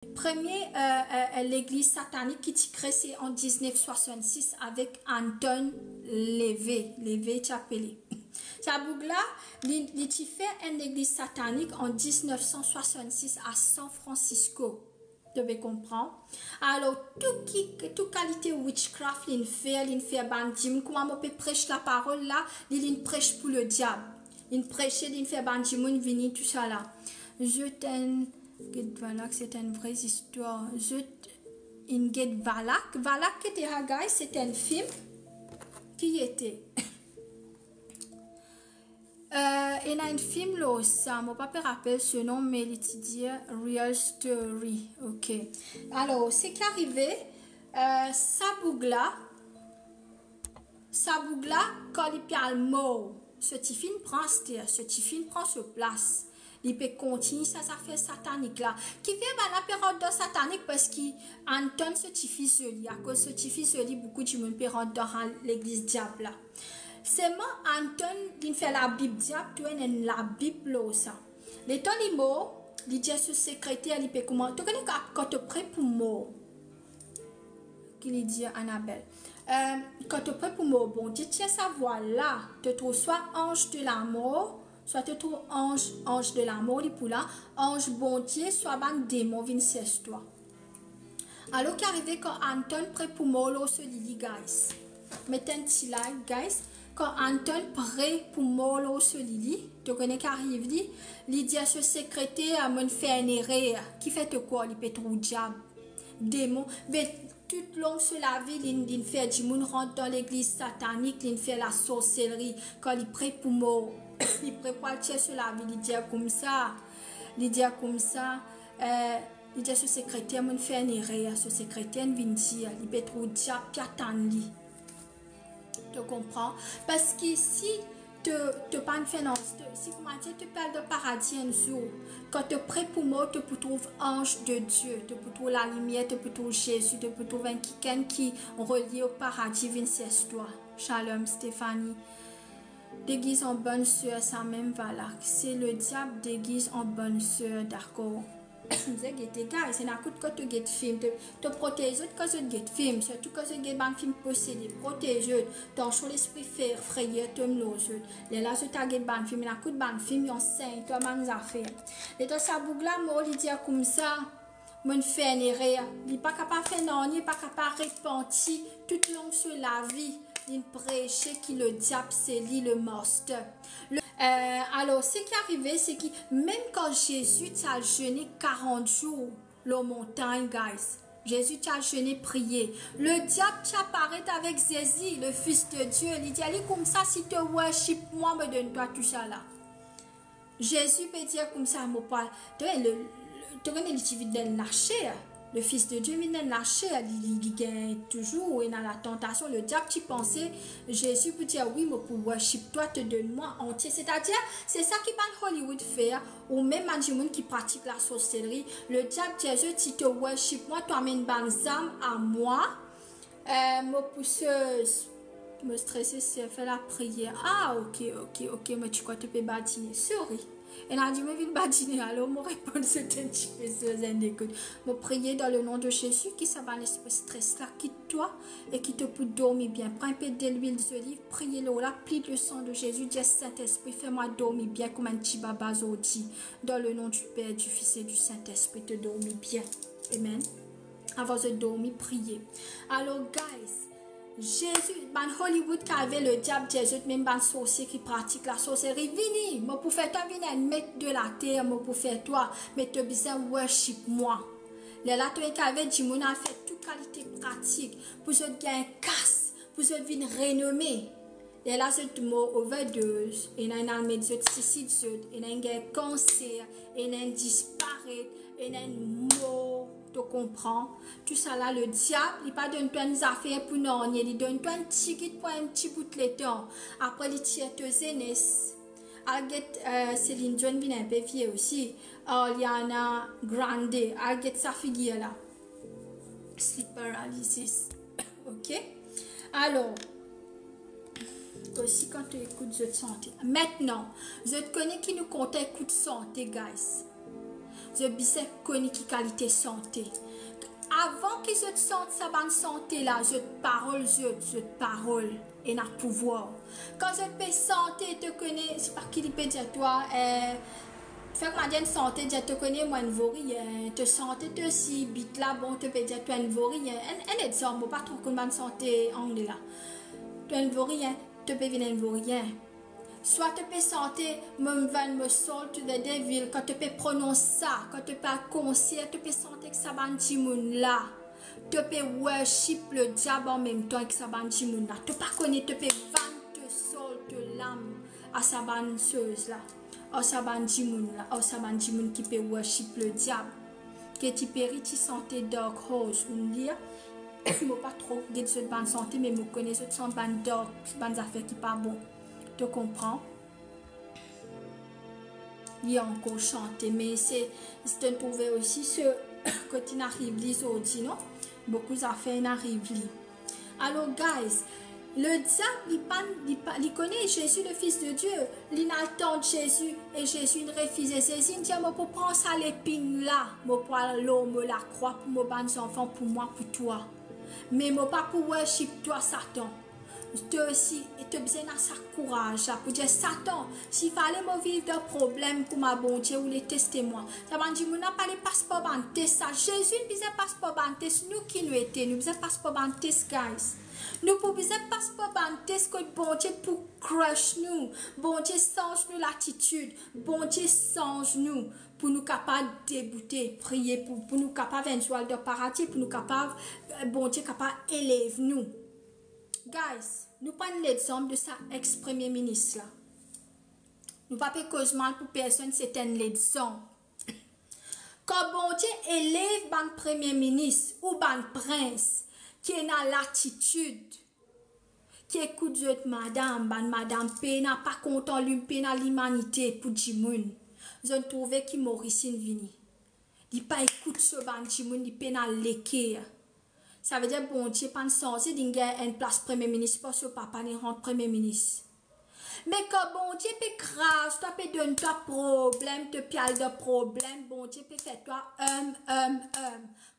Premier, l'église satanique qui t'y crée, c'est en 1966 avec Anton Lévé Chapelé. Chabougla, il t'y fait une église satanique en 1966 à San Francisco. Tu devez comprendre. Alors, tout qualité witchcraft, il fait bandim. Comment on peut prêcher la parole là? Il prêche pour le diable. Il prêche, il fait bandim, il vient tout ça là. Je t'aime. Valak, c'est une vraie histoire. Inget Valak. Valak qui était guys, c'est un film qui était. Il y a un film là, ça, mon papa rappelle ce nom, mais il dit Real Story. Ok. Alors, c'est qu'arrivé, Sabougla, quand il parle mot, ce petit film prend sur place. Il peut continuer ça fait satanique là. Qui fait la période de satanique parce qu'Anton ce petit fils de lui, à cause ce petit fils de lui, beaucoup de monde peut rentrer dans l'église diable là. C'est moi Anton qui fait la Bible diable, tu es la Bible là ça. Les temps les mots, il dit ce secrétaire, il peut comment. Tu connais quand tu es prêt pour mort. Qu'il dit Annabelle. Quand tu es prêt pour mort, bon, tu tiens sa voix là, tu trouves soit ange de la mort. Soit tu trouves ange de l'amour, ange bon Dieu, soit ban démon vinceste toi. Alors qu'arrivé quand Anton prêt pour mourir ce lit, guys. Mettez un petit like, guys. Quand Anton prêt pour mourir ce lit, tu connais qu'arrive dit, il dit à ce secrétaire, me fait un erreur. Qui fait quoi? Il peut trop diable. Démon. Mais tout long sur la vie, il fait du monde rentre dans l'église satanique, il fait la sorcellerie. Quand il prêt pour mourir. Il prépare sur la vie, il dit comme ça, il dit ce secrétaire me fait une erreur, ce secrétaire vient dire, il peut trop diable qui attend lui. Tu comprends? Parce que si tu pas une finance, si comment dire, tu parles de paradis un jour, quand tu es prêt pour moi, tu peux trouver ange de Dieu, tu peux trouver la lumière, tu peux trouver Jésus, tu peux trouver quelqu'un qui relie au paradis, viens toi. Shalom Stéphanie. Déguise en bonne sœur, ça même va là. C'est le diable déguise en bonne sœur, d'accord? C'est des gars, c'est un coup de quand tu get film, te protéger quand tu get film, surtout quand tu get un film possédé, protéger, ton choix l'esprit faire, frayer, te m'lose. Les là, tu as get un film, un coup de ban film, yon saint, toi, man, affaire. Et toi, ça bougla, moi, il dit comme ça, mon fait une erreur. Il n'est pas capable de faire non, il n'est pas capable de repentir tout le long sur la vie. Il prêchait que le diable c'est lui le monstre. Alors ce qui est arrivé c'est que même quand Jésus a jeûné 40 jours la montagne guys, Jésus a jeûné prié, le diable apparaît avec Jésus le fils de Dieu, il dit allez comme ça si tu worship moi me donne toi tout ça là. Jésus peut dire comme ça mon père, tu connais le lâcher. Le Fils de Dieu vient lâcher, il gagne toujours, et dans la tentation, le diable, tu pensais, Jésus peut dire, oui, mais pour worship, toi, te donne-moi entier. C'est-à-dire, c'est ça qui parle Hollywood faire, ou même un monde qui pratique la sorcellerie. Le diable, Jésus, si te worship, moi, tu amènes une âme à moi, me pousseuse, me stresser, c'est faire la prière. Ah, ok, mais tu crois que tu peux bâtiner, sorry. Et là, je me viens badiner, alors mon réponse c'était un petit peu écoute. Me prier dans le nom de Jésus, qui ça va l'esprit stress là, quitte-toi et qui te peut dormir bien. Prends un peu de l'huile d'olive, priez-le là, plie le sang de Jésus, dis Saint-Esprit, fais-moi dormir bien comme un petit baba zoti. Dans le nom du Père, du Fils et du Saint-Esprit, te dormir bien. Amen. Avant de dormir, priez. Alors, guys. Jésus, ban Hollywood qui avait le diable, Jésus, même ban sorcier qui pratique la sorcellerie, vini, moi pour faire toi, vini, mettre de la terre, moi pour faire toi, mais tu as besoin de worship moi. Les là, tu avait dit, mon a fait toute qualité pratique, pour se gagner casse, pour se venir renommé. Les là, c'est mot overdose, et il y a un médecin suicide, il y a un cancer, il y a un disparaître, il y a un mot. Tu comprends? Tout ça là, le diable, il pas donne toi des affaires pour non, il donne toi un ticket pour un petit bout de temps. Après, il tire te zénès. Céline John vient un peu vieux aussi. Oliana Grande, I'll get sa figure là. Sleep paralysis. Ok? Alors, aussi quand tu écoutes de santé. Maintenant, je te connais qui nous compte écoute santé, guys. je bisais connais qui qualité santé. Avant qu'ils se sentent sa bonne santé là, je te parole et n'a pouvoir. Quand je te santé, te connais, c'est pas qu'il peut dire toi, fait que ma santé, je te connais, moi, ne vaut rien. Te santé, te si, bit là, bon, te peut dire, toi, ne vaut rien. Un exemple, pas trop que ma santé anglais là. Toi, ne vaut rien, te peut venir, ne vaut rien. Soit tu peux sentir, me sol, tu veux des villes, quand tu peux prononcer ça, quand tu peux concert, tu peux sentir que ça va un là. Tu peux worship le diable en même temps que ça va un là. Tu peux connaître, tu peux vendre te sol, te l'âme à sa banseuse là. À sa là, à sa qui peut worship le diable. Que tu peux tu santé dark horse, on dit. Je ne pas trop de cette bonne santé, mais je connais cette bonne dark, bonne affaire qui pas bon. Tu comprends? Il y a encore chanté, mais c'est de trouver aussi ce que tu n'arrives aujourd'hui, non? Beaucoup d'affaires n'arrivent. Alors, guys, le diable, il connaît Jésus, le Fils de Dieu. Il n'attend Jésus et Jésus il refuse. Jésus dit, je pour prendre ça l'épine là, je pour l'homme, la croix pour mes bons enfants, pour moi, pour toi. Mais je pas pour worship toi, Satan. Tu aussi, tu as besoin de ça courage pour dire Satan, s'il fallait me vivre de problème pour ma bonne Dieu ou les tester moi. Ça va dire, nous n'avons pas les passeports en test. Ça, Jésus nous besoin de passeports en test. Nous qui nous étions, nous besoin de passeports en test, guys. Nous pouvons besoin de passeports en test que bon Dieu pour crush nous. Bon Dieu change nous l'attitude. Bon Dieu change nous pour nous capables de débouter, prier pour nous capables de joie de paradis, pour nous capables, bon Dieu capable d'élever nous. Guys, nous prenons l'exemple de sa ex-premier ministre là. Nous ne pouvons pas cause mal pour personne, c'est un exemple. Quand bon Dieu élève un premier ministre ou un prince qui est dans l'attitude, qui écoute madame paix n'a pas content lui paix dans l'humanité pour Jimoun. Je trouvais qu'il Maurice vini. Il pas écoute ce ban Jimoun, il paix dans l'équerre. Ça veut dire, bon Dieu, pas censé d'une une place premier ministre parce que papa n'est rentre premier ministre. Mais quand bon Dieu peut crash, toi peut donner toi problème, te piale de problème, bon Dieu peut faire toi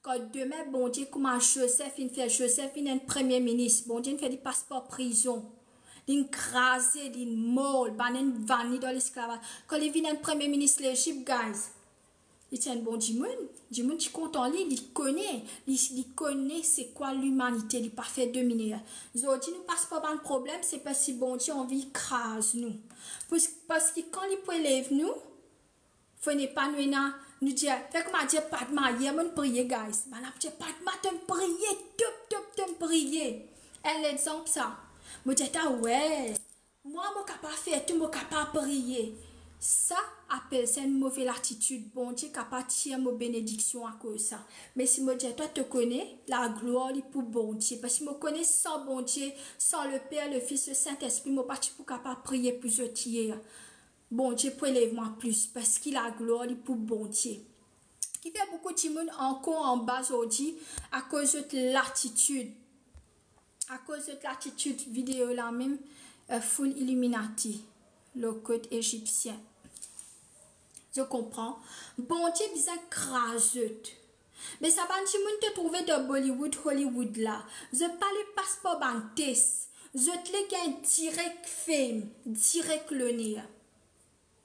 Quand demain, bon Dieu, comment Joseph, il fait Joseph, il est un premier ministre, bon Dieu, il fait du passeport prison. Il crase, il mort, il vanille dans l'esclavage. Quand il vient un premier ministre l'Égypte, guys, il tient bon Jimoun, tu comptes en lui, il connaît c'est quoi l'humanité, il pas fait dominer. Aujourd'hui, nous passe pas de problème, c'est parce que bon Dieu, on vit crase nous. Parce que quand il peut élève nous, faut ne pas nous dire, fait que m'a dit pas de marier, mon prier, guys. M'a dit pas de matin prier, top, prier. Un exemple ça. Moi dit ah ouais, moi mon capable faire tout, mon capable prier. Ça appelle ça une mauvaise attitude. Bon Dieu capable tirer mon bénédiction à cause ça. Mais si moi dis toi te connais, la gloire est pour bon Dieu. Parce que moi connais sans bon Dieu, sans le Père, le Fils, le Saint-Esprit, moi pas pour capable prier plus de tiers. Bon Dieu pour élève-moi plus parce qu'il a la gloire est pour bon Dieu. Qui fait beaucoup de monde encore en bas aujourd'hui à cause de l'attitude. À cause de l'attitude vidéo là même, full Illuminati, le code égyptien. Je comprends. Bon Dieu bizarre craseux. Mais ça va si monde te trouver de Bollywood, Hollywood là. Je parle passeport banques. Je te les gagne direct fame, direct le nez.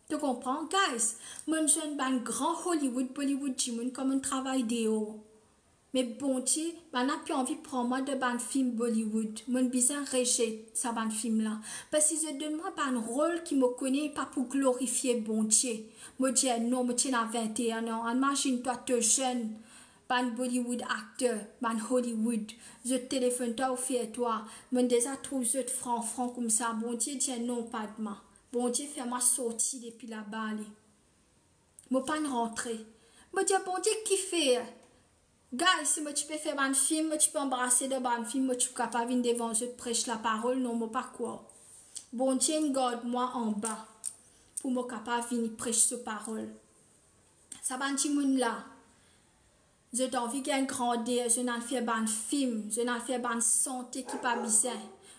Tu comprends, guys? Mon jeune ban grand Hollywood, Bollywood, Jimoun comme un travail déo. Mais bon Dieu, on a plus envie de prendre moi de ban film Bollywood. Mon bizarre rejette ça ban film là. Parce que je donne moi un rôle qui me connaît pas pour glorifier bon Dieu. Moi dis non, moi tiens à 21 ans. Imagine-toi te jeune. Ban Bollywood acteur, ban Hollywood. Je téléphone toi ou fais toi. Mon déjà trouve je de franc comme ça. Bon Dieu dis non pas de moi. Bon Dieu fait moi sortir depuis là-bas. Moi pas rentrer. Moi dis bon Dieu qui fait. Guys, si moi tu peux faire un film, moi tu peux embrasser de un film, moi tu peux capable venir devant je te prêche la parole, non moi pas quoi. Bon Dieu garde moi en bas pour moi capable venir prêcher cette parole. Ça va un petit monde là. Je t'ai envie de grandir, je n'en fais pas un film, je n'en fais pas une santé qui pas bizarre.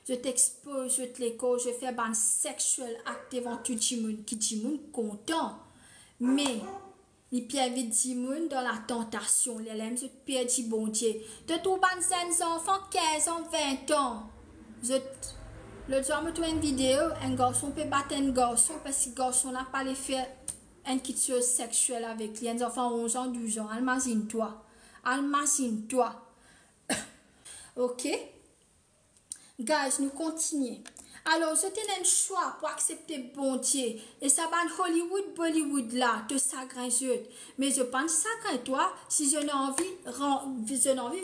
Je t'expose, je te l'écho, je fais un sexual acte devant tout le monde qui dit content. Mais Les pierres vite Dimoun dans la tentation. Les lames de pierre dit bon Dieu. De tout ban jeunes enfants, 15 ans, 20 ans. Le soir, je trouve une vidéo, un garçon peut battre un garçon parce que le garçon n'a pas les faire une chose sexuelle avec lui. Un enfant 11 ans, 12 ans. Imagine-toi. Imagine-toi. Ok? Guys, nous continuons. Alors, c'était un choix pour accepter bon Dieu. Et ça va Hollywood, Bollywood là, de sagrin jeu. Mais je pense sagrin toi, si je n'ai envie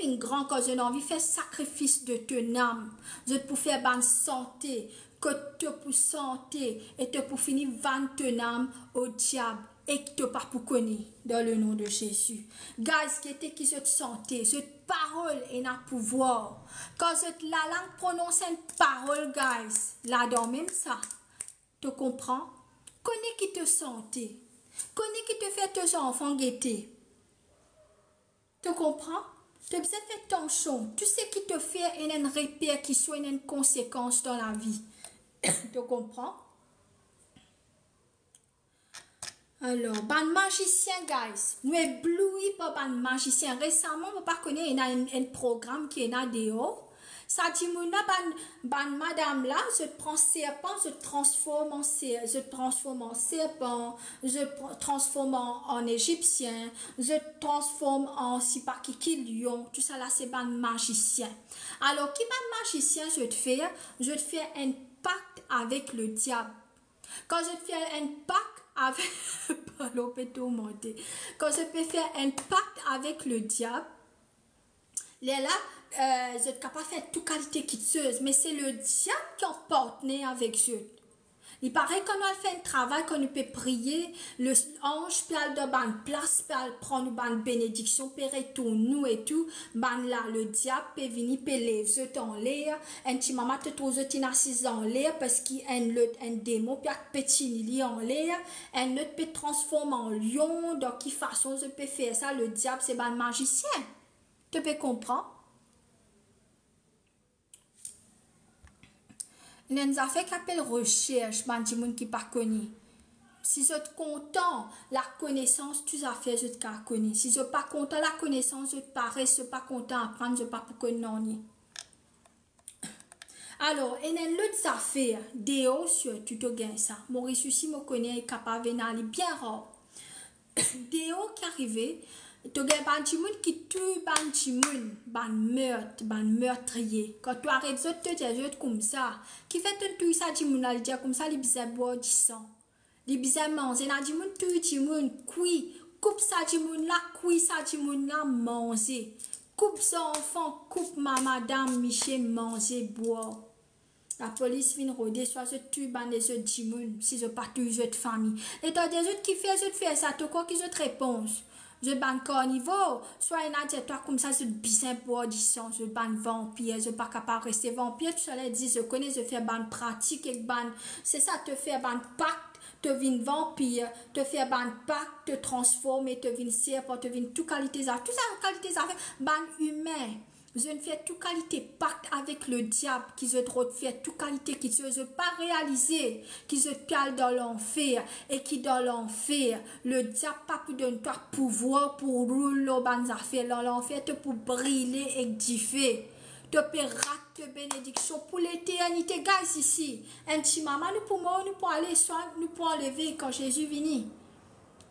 une grande cause, je n'ai envie de faire sacrifice de ton âme. Je pour faire bonne santé, que tu pour santé, et te pour finir vendre ton âme au diable. Et que tu pas pour connaître dans le nom de Jésus. Guys, qui était qui cette santé, cette parole est un pouvoir. Quand la langue prononce une parole, guys, là-dedans même ça, tu comprends? Connais qui te santé. Connais qui te fait tes enfants guetter. Tu comprends? Tu as fait ton son. Tu sais qui te fait une répère qui soit une conséquence dans la vie. Tu comprends? Alors, ban magicien, guys. Nous éblouis par ban magicien. Récemment, vous pas connaître, il y a un programme qui est là dehors. Ça dit, ban madame là, je prends serpent, je transforme en serpent, je transforme en égyptien, je transforme en si pas qui lion. Tout ça là, c'est ban magicien. Alors, qui ban magicien, je te fais un pacte avec le diable. Quand je te fais un pacte avec quand je peux faire un pacte avec le diable, là, je suis capable de faire toute qualité quitteuse, mais c'est le diable qui en partenaire avec Dieu. Il paraît qu'on a fait un travail, qu'on peut prier, le ange peut aller dans une place, peut prendre une bénédiction, peut retourner nous et tout. Là, le diable peut venir, peut lever en l'air. Un petit maman te trouve assise en l'air parce qu'il y a un démon, peut petit en l'air. Un autre peut transformer en lion. De quelle façon je peux faire ça? Le diable, c'est un magicien. Tu peux comprendre? Il y a une affaire qui appelle recherche, des gens qui ne pas connu. Si je suis content, la connaissance, tu as fait, je te connais. Si je ne suis pas content, la connaissance, je te parais, je ne suis pas content d'apprendre, je ne suis pas content. Alors, il y a une autre affaire, Déo, tu te gagnes ça. Maurice aussi me connaît, est capable de venir bien rare. Déo qui arrive, tu as des gens qui tuent des meurtriers. Quand tu arrêtes de te dire comme ça, qui fait tout ça, tu as dit comme ça, les bizarres boire du sang. Les bizarres manger, les gens tuent des gens, coupe ça, des gens là, cuit ça, des gens là, manger. Coupe ça, enfant, coupe ma madame, Michel, manger, boire. La police vient rôder, soit je tue les autres gens, si je pas tue les autres familles. Et t'as des autres qui font ça, tu crois qu'ils ont réponse? Je ban carnivore, soit il y a toi comme ça, je bien pour du sang, je ban vampire, je pas capable de rester vampire, tu allais dire, je connais, je fais ban pratique et ban, c'est ça, te faire ban pacte, te vin vampire, te faire ban pacte, te transformer, te vin serpent, te vin tout qualité ça, tout ça qualité ça, ban humain. Je ne fais toute qualité pacte avec le diable qui se doit faire toute qualité qui ne se pas réaliser, qui se cale dans l'enfer et qui dans l'enfer, le diable pas pour donner toi pouvoir pour rouler les affaires dans l'enfer, te pour briller et differ, te pour rater bénédiction pour l'éternité, guys ici. Un petit maman, nous pour aller soin, nous pour enlever quand Jésus vient.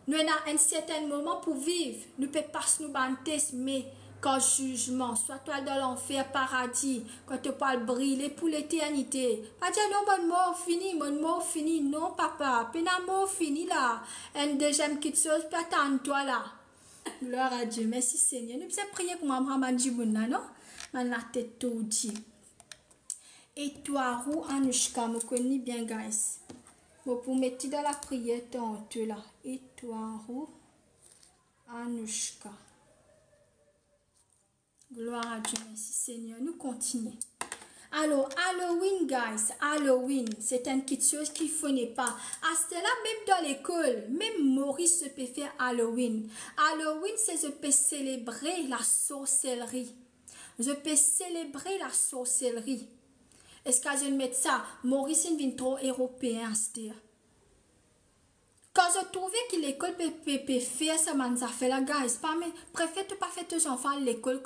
Nous avons un certain moment pour vivre, nous ne pouvons pas nous banter, mais quand jugement, soit toi dans l'enfer, paradis, quand tu parles briller pour l'éternité. Pas dire non, mon mort fini, non papa, pena mort fini là. Un deuxième petite chose, peut attendre toi là. Gloire à Dieu, merci Seigneur. Nous pouvons prier pour maman Mandjibouna, non? Man la tête tout dit. Et toi, Rou Anushka, me connais bien, guys. Bon, pour mettre dans la prière, tu là. Et toi, Rou Anushka. Gloire à Dieu, merci Seigneur. Nous continuons. Alors, Halloween, guys, Halloween, c'est une petite chose qu'il ne faut pas. À cela, même dans l'école, même Maurice se peut faire Halloween. Halloween, c'est je peux célébrer la sorcellerie. Je peux célébrer la sorcellerie. Est-ce que je vais mettre ça? Maurice est trop européen, c'est-à-dire. Quand je trouvais que l'école peut faire ça, man, ça fait la guys. Pas mais préfère pas faire tes enfants à l'école